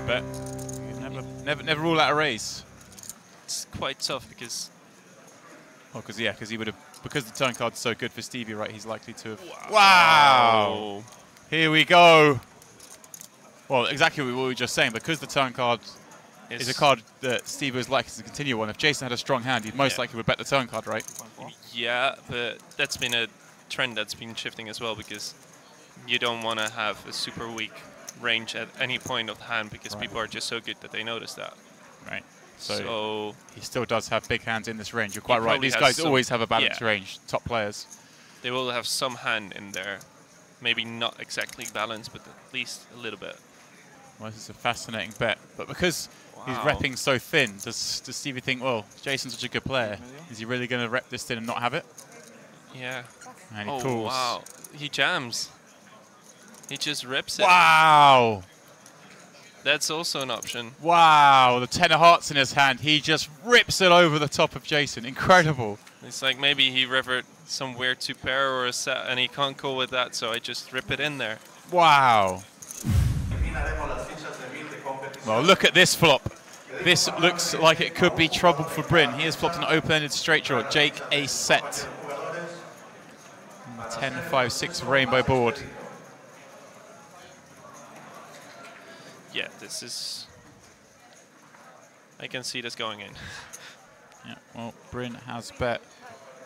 bet. Never rule out a raise. It's quite tough because... Oh, because he would have... Because the turn card's so good for Stevie, right, he's likely to have... Wow! Here we go. Well, exactly what we were just saying. Because the turn card is a card that Stevie was likely to continue on. If Jason had a strong hand, he'd most likely would bet the turn card, right? Yeah, but that's been a trend that's been shifting as well, because you don't want to have a super weak range at any point of the hand, because people are just so good that they notice that. Right. So he still does have big hands in this range. You're quite right. These guys always have a balanced range. Top players. They will have some hand in there. Maybe not exactly balanced, but at least a little bit. Well, this is a fascinating bet. But because he's repping so thin, does Stevie think, well, Jason's such a good player, is he really going to rep this thin and not have it? Yeah. And he calls. Wow. He jams. He just rips it. Wow. That's also an option. Wow. The 10 of hearts in his hand. He just rips it over the top of Jason. Incredible. It's like maybe he rivered some weird two pair or a set and he can't call with that, so I just rip it in there. Wow. Well, look at this flop. This looks like it could be trouble for Bryn. He has flopped an open-ended straight draw. Jake a set. 10-5-6 rainbow board. Yeah, this is... I can see this going in. Yeah, well, Bryn has bet.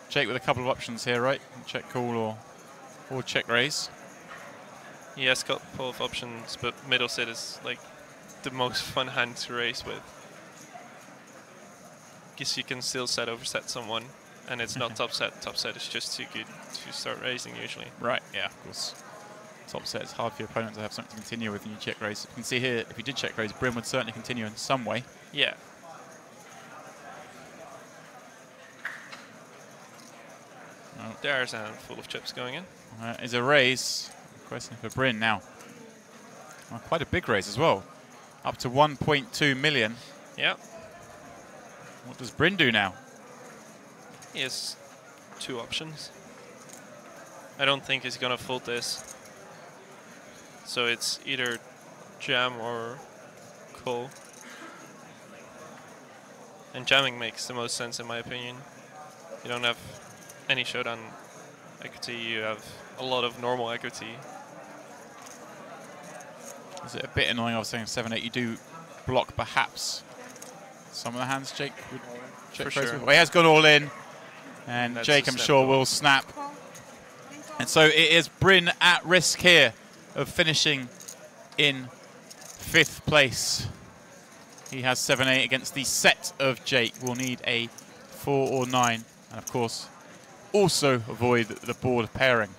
Jake with a couple of options here, right? Check call or check raise. He has a couple of options, but middle set is like the most fun hand to raise with. Guess you can still set overset someone, and it's not top set. Top set is just too good to start raising usually. Right, yeah, of course. Top set is hard for your opponent to have something to continue with when you check raise. You can see here, if you did check raise, Bryn would certainly continue in some way. Yeah. Oh. There's a handful of chips going in. Is a raise. Question for Bryn now. Well, quite a big raise as well. Up to 1.2 million. Yeah. What does Bryn do now? He has two options. I don't think he's going to fold this. So it's either jam or call. And jamming makes the most sense in my opinion. You don't have any showdown equity, you have a lot of normal equity. Is it a bit annoying? I was saying 7-8, you do block perhaps some of the hands Jake would check For sure. Well, he has gone all in, and That's Jake, I'm sure, will snap. And so it is Bryn at risk here of finishing in 5th place. He has 7-8 against the set of Jake. We'll need a 4 or 9, and of course, also avoid the board pairing.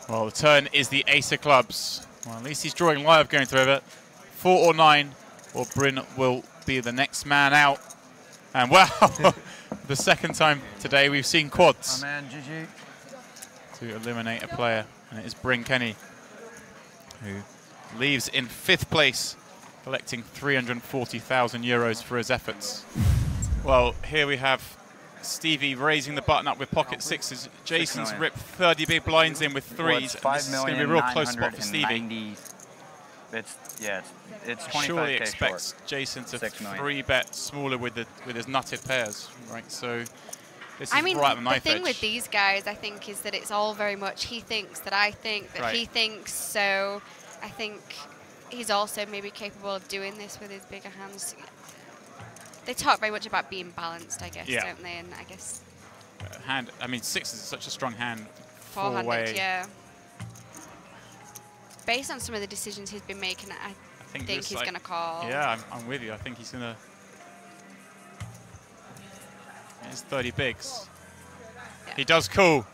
Well, the turn is the ace of clubs. Well, at least he's drawing live going through it. 4 or 9, or Bryn will be the next man out. And wow, the second time today we've seen quads. Oh man, GG. To eliminate a player, and it is Bryn Kenny, who leaves in 5th place, collecting 340,000 euros for his efforts. Well, here we have Stevie raising the button up with pocket sixes. Jason's ripped 30 big blinds in with threes. Well, this is going to be a real close spot for Stevie. It's 25K Surely expects short. Jason to 6 million. 3-bet smaller with his nutted pairs, right? So this is I mean, right at the knife the thing edge. with these guys, I think, is that it's all very much he thinks that I think that he thinks. So I think he's also maybe capable of doing this with his bigger hands. They talk very much about being balanced, I guess, don't they? And I guess hand. I mean, 6 is such a strong hand. Four-handed, yeah. Based on some of the decisions he's been making, I think he's going to call. Yeah, I'm with you. I think he's going to. It's 30 bigs. Yeah. He does call,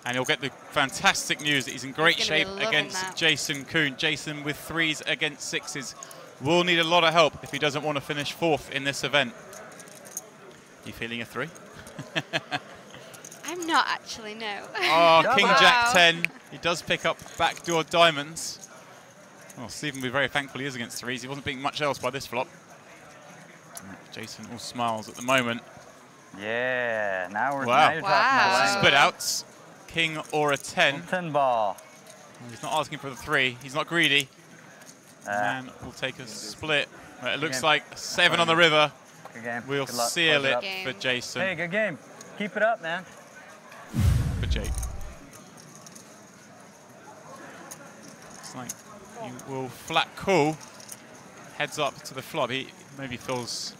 and he'll get the fantastic news that he's in great shape against Jason Kuhn. Jason with 3s against 6s. Will need a lot of help if he doesn't want to finish 4th in this event. You feeling a 3? I'm not actually, no. Oh, King Jack 10. He does pick up backdoor diamonds. Well, Stephen will be very thankful he is against 3s. He wasn't beating much else by this flop. Jason all smiles at the moment. Yeah, now we're now you're talking split outs. King or a 10. 10 ball. He's not asking for the 3. He's not greedy. Man will take a split. But it looks like 7 on the river. Good game. We'll Good luck. seal Close it up. for Jason. Hey, good game. Keep it up, man. For Jake. It's like he will flat call. Heads up to the flop. He maybe feels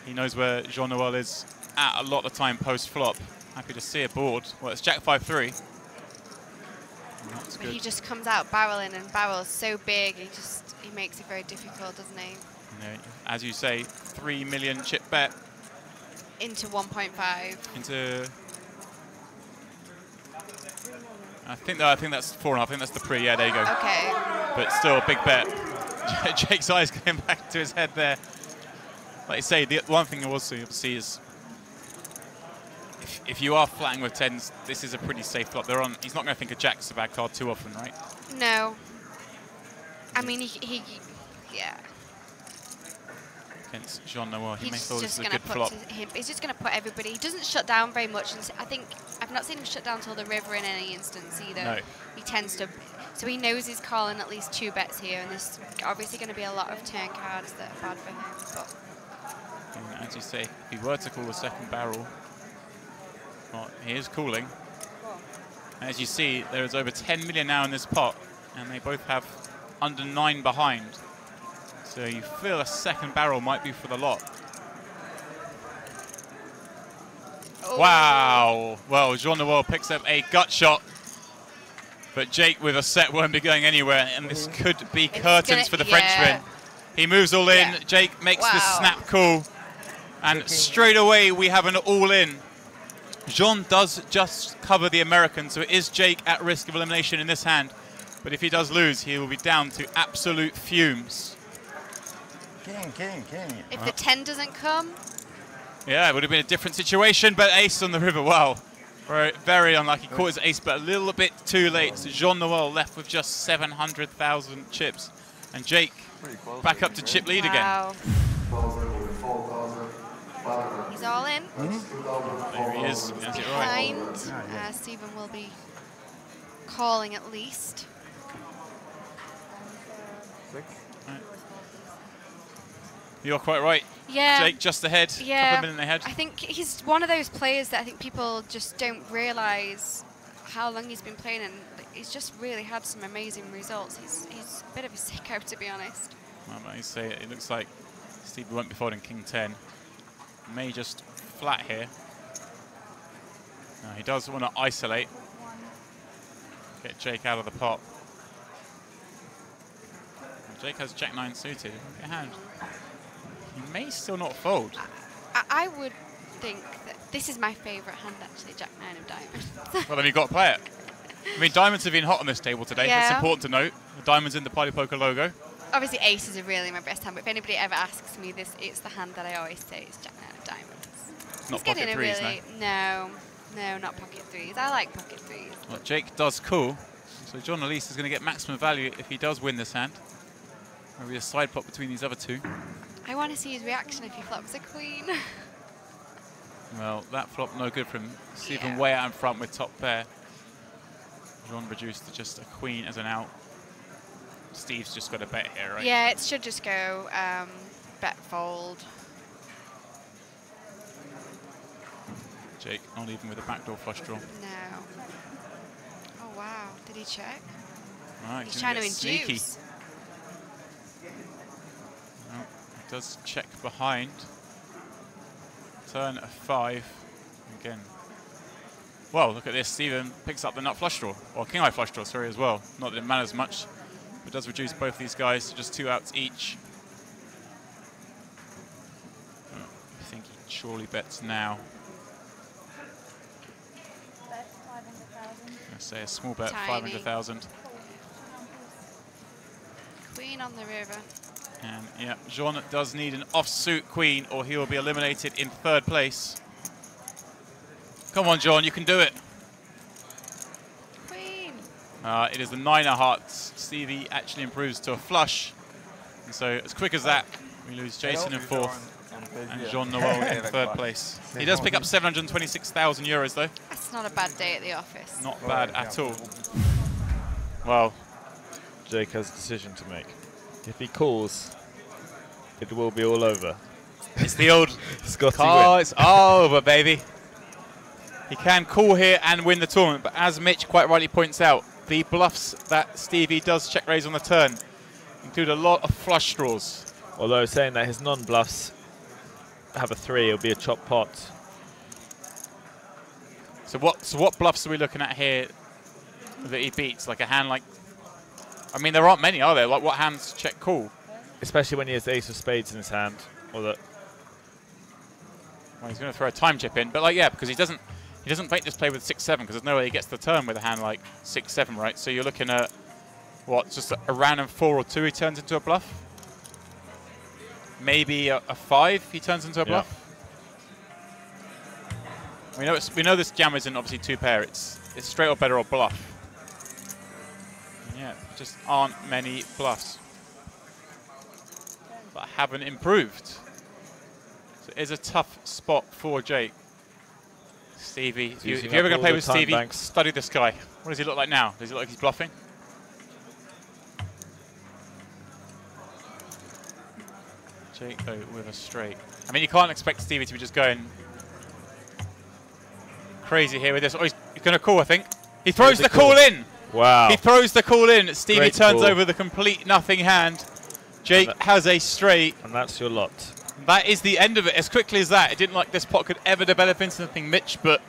he knows where Jean-Noël is at a lot of the time post-flop. Happy to see a board. Well, it's Jack 5-3. That's good. He just comes out barreling, and barrel's so big, he makes it very difficult, doesn't he? You know, as you say, 3 million chip bet. Into 1.5. Into... I think that's 4.5. I think that's the pre. Yeah, there you go. Okay. But still a big bet. Jake's eyes going back to his head there. Like you say, the one thing you also see is if you are flatting with 10s, this is a pretty safe flop. He's not going to think a jack's a bad card too often, right? No. I mean, yeah. Against Jean-Noël, he may He's feel this just is a going good to flop. he's just going to put everybody. He doesn't shut down very much. And I think I've not seen him shut down till the river in any instance either. No. He tends to. So he knows he's calling at least 2 bets here, and there's obviously going to be a lot of turn cards that are bad for him. But And as you say, if he were to call the second barrel, well, he is calling. As you see, there is over 10 million now in this pot, and they both have under 9 behind. So you feel a second barrel might be for the lot. oh. Wow! Well, Jean-Noël picks up a gut shot, but Jake with a set won't be going anywhere, and this could be curtains for the Frenchman. He moves all in. Yeah. Jake makes the snap call, and straight away we have an all-in. Jean does just cover the American, so it is Jake at risk of elimination in this hand. But if he does lose, he will be down to absolute fumes. King. If the 10 doesn't come, Yeah, it would have been a different situation, but ace on the river, wow. Very, very unlucky. Caught his ace, but a little bit too late. So Jean-Noël left with just 700,000 chips. And Jake back up to chip lead again. He's all in. There he is. That's it right. Behind. Stephen will be calling at least. You're quite right. Yeah. Jake just ahead, Yeah. couple of million ahead. I think he's one of those players that I think people just don't realise how long he's been playing, and he's just really had some amazing results. He's a bit of a sicko, to be honest. Well, I say it looks like Steve won't be folding King 10. May just flat here. No, he does want to isolate. Get Jake out of the pot. Well, Jake has Jack 9 suited. Look at hand. He may still not fold. I would think that this is my favourite hand, actually, Jack 9 of diamonds. Well, then you've got to play it. I mean, diamonds have been hot on this table today. Yeah. It's important to note. The diamonds in the Party Poker logo. Obviously, aces are really my best hand, but if anybody ever asks me this, it's the hand that I always say is Jack 9 of diamonds. Not pocket threes, no, not pocket threes. I like pocket threes. Well, Jake does cool. So John Elise is going to get maximum value if he does win this hand. Maybe a side pot between these other two. I want to see his reaction if he flops a queen. Well, that flop no good for him. Stephen way out in front with top pair. John reduced to just a queen as an out. Steve's just got a bet here, right? Yeah, it should just go bet fold. Jake not even with a backdoor flush draw. No. Oh wow, did he check? Right, He's trying to sneaky. induce. No, he does check behind. Turn a 5 again. Well, look at this. Stephen picks up the nut flush draw, or king high flush draw, sorry, as well. Not that it matters much, but does reduce both these guys to just 2 outs each. I think he surely bets now. I say a small bet, Tiny. 500,000. Queen on the river. And yeah, Jean does need an offsuit queen, or he will be eliminated in 3rd place. Come on, John, you can do it. Queen. It is the 9 of hearts. Stevie actually improves to a flush. And so as quick as that, we lose Jason in 4th and Jean-Noël in 3rd place. He does pick up 726,000 euros though. That's not a bad day at the office. Not bad at all. Well, Jake has a decision to make. If he calls, it will be all over. It's the old Scotty call. win. It's over, baby. He can call here and win the tournament, but as Mitch quite rightly points out, the bluffs that Stevie does check raise on the turn include a lot of flush draws. Although saying that his non-bluffs have a 3, it'll be a chop pot. So what bluffs are we looking at here that he beats? Like a hand like, I mean, there aren't many, are there? Like what hands check call? Especially when he has the ace of spades in his hand. Or that. Well, he's going to throw a time chip in, but like, yeah, because he doesn't make this play with 6-7 because there's no way he gets the turn with a hand like 6-7, right? So you're looking at what, just a random 4 or 2 he turns into a bluff? Maybe a 5 he turns into a bluff? We know this jam isn't obviously 2-pair. It's straight or better or bluff. Yeah, just aren't many bluffs that haven't improved. So it is a tough spot for Jake. Stevie, if you're ever going to play with Stevie, study this guy. What does he look like now? Does he look like he's bluffing? Jake, though, with a straight. I mean, you can't expect Stevie to be just going crazy here with this. Oh, he's going to call, I think. He throws the call in. Wow. He throws the call in. Stevie Great turns call. over the complete nothing hand. Jake has a straight. And that's your lot. That is the end of it. As quickly as that, it didn't like this pot could ever develop into something Mitch, but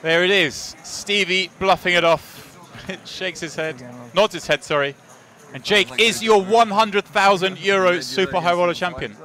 there it is. Stevie bluffing it off. It shakes his head. Nods his head, sorry. And Jake is your €100,000 super high roller champion.